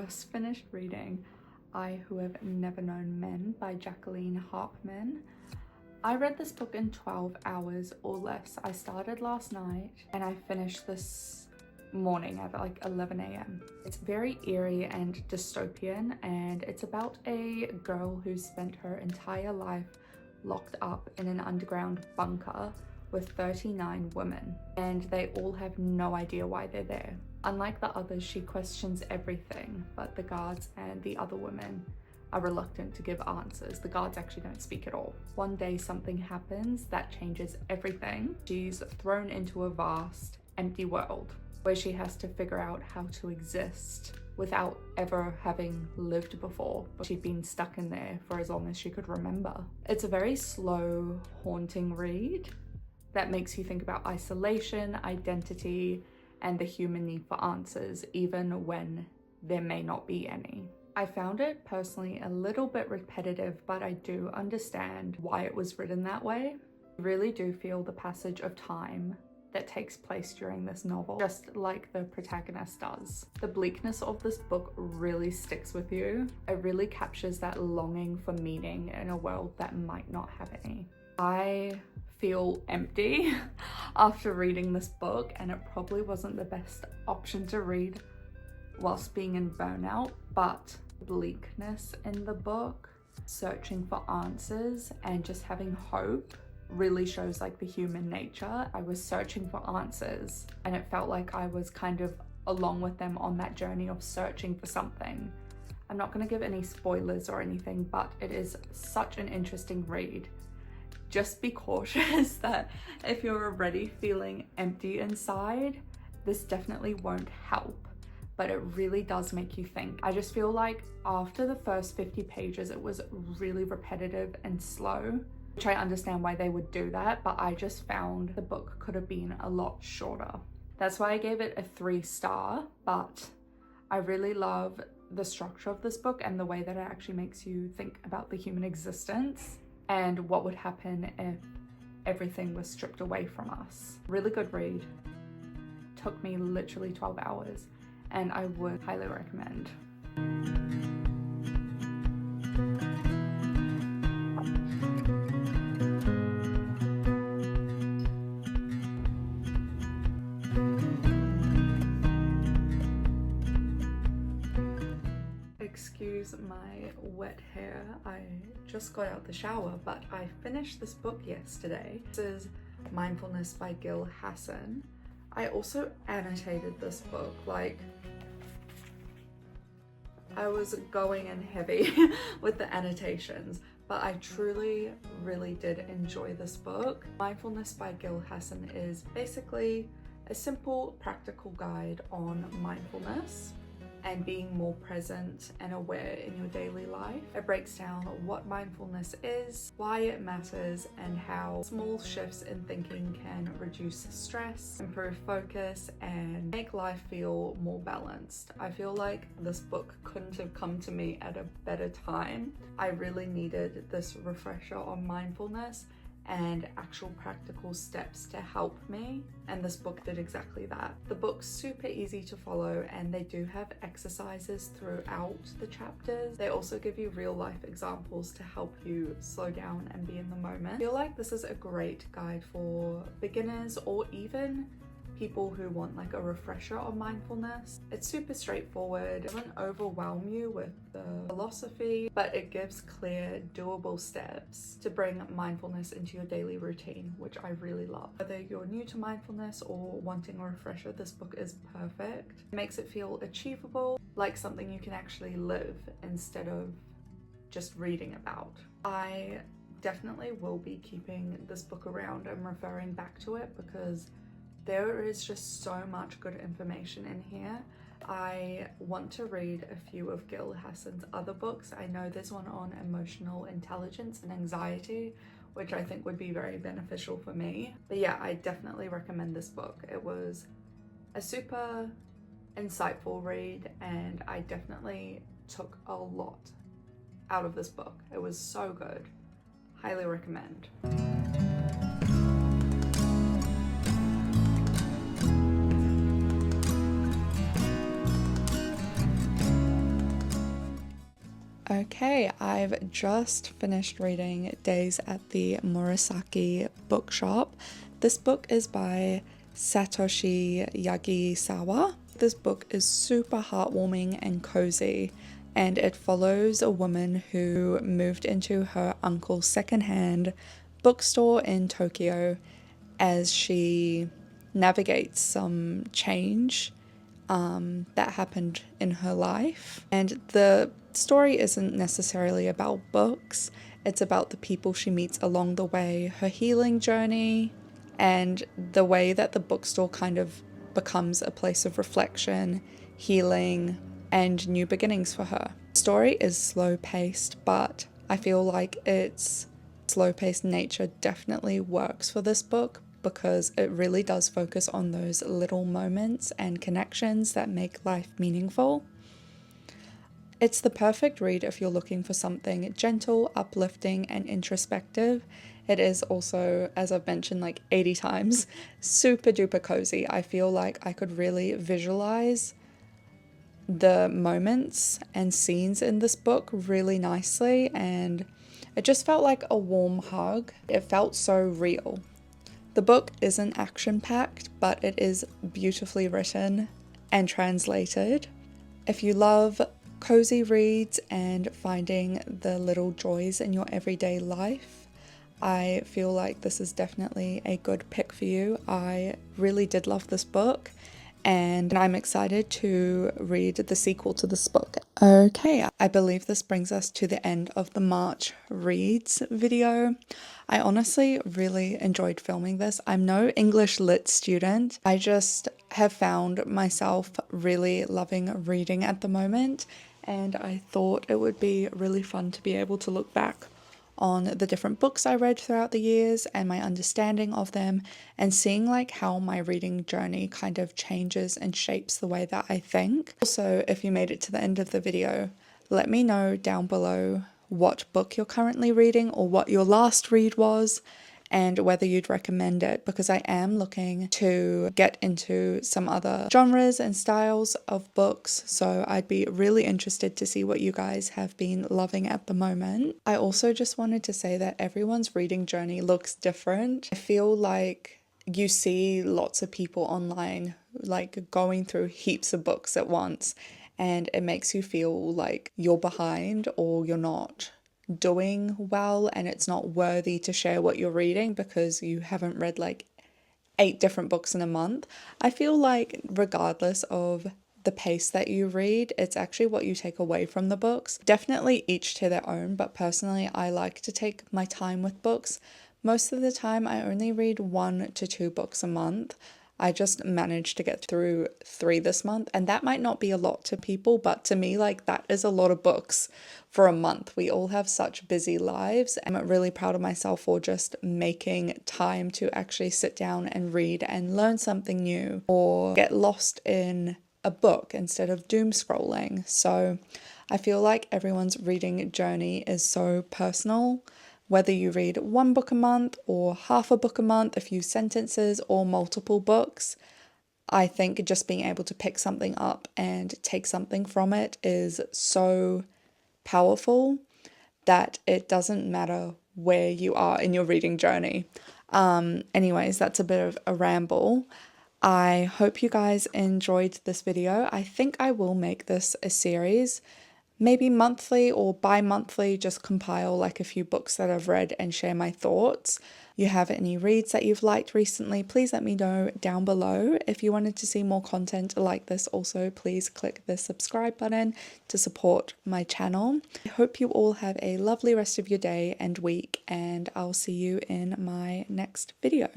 just finished reading I Who Have Never Known Men by Jacqueline Harpman. I read this book in 12 hours or less. I started last night and I finished this morning at like 11 a.m. It's very eerie and dystopian, and it's about a girl who spent her entire life locked up in an underground bunker with 39 women, and they all have no idea why they're there. Unlike the others, she questions everything, but the guards and the other women are reluctant to give answers. The guards actually don't speak at all. One day something happens that changes everything. She's thrown into a vast, empty world where she has to figure out how to exist without ever having lived before. She'd been stuck in there for as long as she could remember. It's a very slow, haunting read that makes you think about isolation, identity, and the human need for answers, even when there may not be any. I found it personally a little bit repetitive, but I do understand why it was written that way. I really do feel the passage of time that takes place during this novel, just like the protagonist does. The bleakness of this book really sticks with you. It really captures that longing for meaning in a world that might not have any. I feel empty after reading this book, and it probably wasn't the best option to read whilst being in burnout, but bleakness in the book, searching for answers and just having hope really shows like the human nature. I was searching for answers and it felt like I was kind of along with them on that journey of searching for something. I'm not going to give any spoilers or anything, but it is such an interesting read. Just be cautious that if you're already feeling empty inside, this definitely won't help, but it really does make you think. I just feel like after the first 50 pages, it was really repetitive and slow, which I understand why they would do that, but I just found the book could have been a lot shorter. That's why I gave it a 3-star, but I really love the structure of this book and the way that it actually makes you think about the human existence and what would happen if everything was stripped away from us. Really good read. Took me literally 12 hours and I would highly recommend. Excuse my wet hair. I just got out the shower, but I finished this book yesterday. This is Mindfulness by Gill Hasson. I also annotated this book, like I was going in heavy with the annotations, but I truly, really did enjoy this book. Mindfulness by Gill Hasson is basically a simple, practical guide on mindfulness and being more present and aware in your daily life. It breaks down what mindfulness is, why it matters, and how small shifts in thinking can reduce stress, improve focus, and make life feel more balanced. I feel like this book couldn't have come to me at a better time. I really needed this refresher on mindfulness and actual practical steps to help me, and this book did exactly that. The book's super easy to follow and they do have exercises throughout the chapters. They also give you real life examples to help you slow down and be in the moment. I feel like this is a great guide for beginners or even people who want like a refresher on mindfulness. It's super straightforward. It doesn't overwhelm you with the philosophy, but it gives clear, doable steps to bring mindfulness into your daily routine, which I really love. Whether you're new to mindfulness or wanting a refresher, this book is perfect. It makes it feel achievable, like something you can actually live instead of just reading about. I definitely will be keeping this book around and referring back to it because there is just so much good information in here. I want to read a few of Gill Hasson's other books. I know there's one on emotional intelligence and anxiety, which I think would be very beneficial for me. But yeah, I definitely recommend this book. It was a super insightful read and I definitely took a lot out of this book. It was so good. Highly recommend. Okay, I've just finished reading Days at the Morisaki bookshop. This book is by Satoshi Yagisawa. This book is super heartwarming and cozy, and it follows a woman who moved into her uncle's secondhand bookstore in Tokyo as she navigates some change that happened in her life. And the story isn't necessarily about books, it's about the people she meets along the way, her healing journey, and the way that the bookstore kind of becomes a place of reflection, healing, and new beginnings for her. The story is slow paced, but I feel like its slow paced nature definitely works for this book, because it really does focus on those little moments and connections that make life meaningful. It's the perfect read if you're looking for something gentle, uplifting, and introspective. It is also, as I've mentioned like 80 times, super duper cozy. I feel like I could really visualize the moments and scenes in this book really nicely, and it just felt like a warm hug. It felt so real. The book isn't action-packed, but it is beautifully written and translated. If you love cozy reads and finding the little joys in your everyday life, I feel like this is definitely a good pick for you. I really did love this book, and I'm excited to read the sequel to this book. Okay, I believe this brings us to the end of the March Reads video. I honestly really enjoyed filming this. I'm no English lit student. I just have found myself really loving reading at the moment, and I thought it would be really fun to be able to look back on the different books I read throughout the years and my understanding of them, and seeing like how my reading journey kind of changes and shapes the way that I think. Also, if you made it to the end of the video, let me know down below what book you're currently reading or what your last read was, and whether you'd recommend it, because I am looking to get into some other genres and styles of books, so I'd be really interested to see what you guys have been loving at the moment. I also just wanted to say that everyone's reading journey looks different. I feel like you see lots of people online like going through heaps of books at once, and it makes you feel like you're behind or you're not doing well, and it's not worthy to share what you're reading because you haven't read like 8 different books in a month. I feel like regardless of the pace that you read, it's actually what you take away from the books. Definitely each to their own, but personally I like to take my time with books. Most of the time I only read 1 to 2 books a month. I just managed to get through 3 this month, and that might not be a lot to people, but to me, like, that is a lot of books for a month. We all have such busy lives, and I'm really proud of myself for just making time to actually sit down and read and learn something new, or get lost in a book instead of doom scrolling. So I feel like everyone's reading journey is so personal. Whether you read 1 book a month or half a book a month, a few sentences, or multiple books, I think just being able to pick something up and take something from it is so powerful that it doesn't matter where you are in your reading journey. Anyways, that's a bit of a ramble. I hope you guys enjoyed this video. I think I will make this a series. Maybe monthly or bi-monthly, just compile like a few books that I've read and share my thoughts. You have any reads that you've liked recently, please let me know down below. If you wanted to see more content like this, also please click the subscribe button to support my channel. I hope you all have a lovely rest of your day and week, and I'll see you in my next video.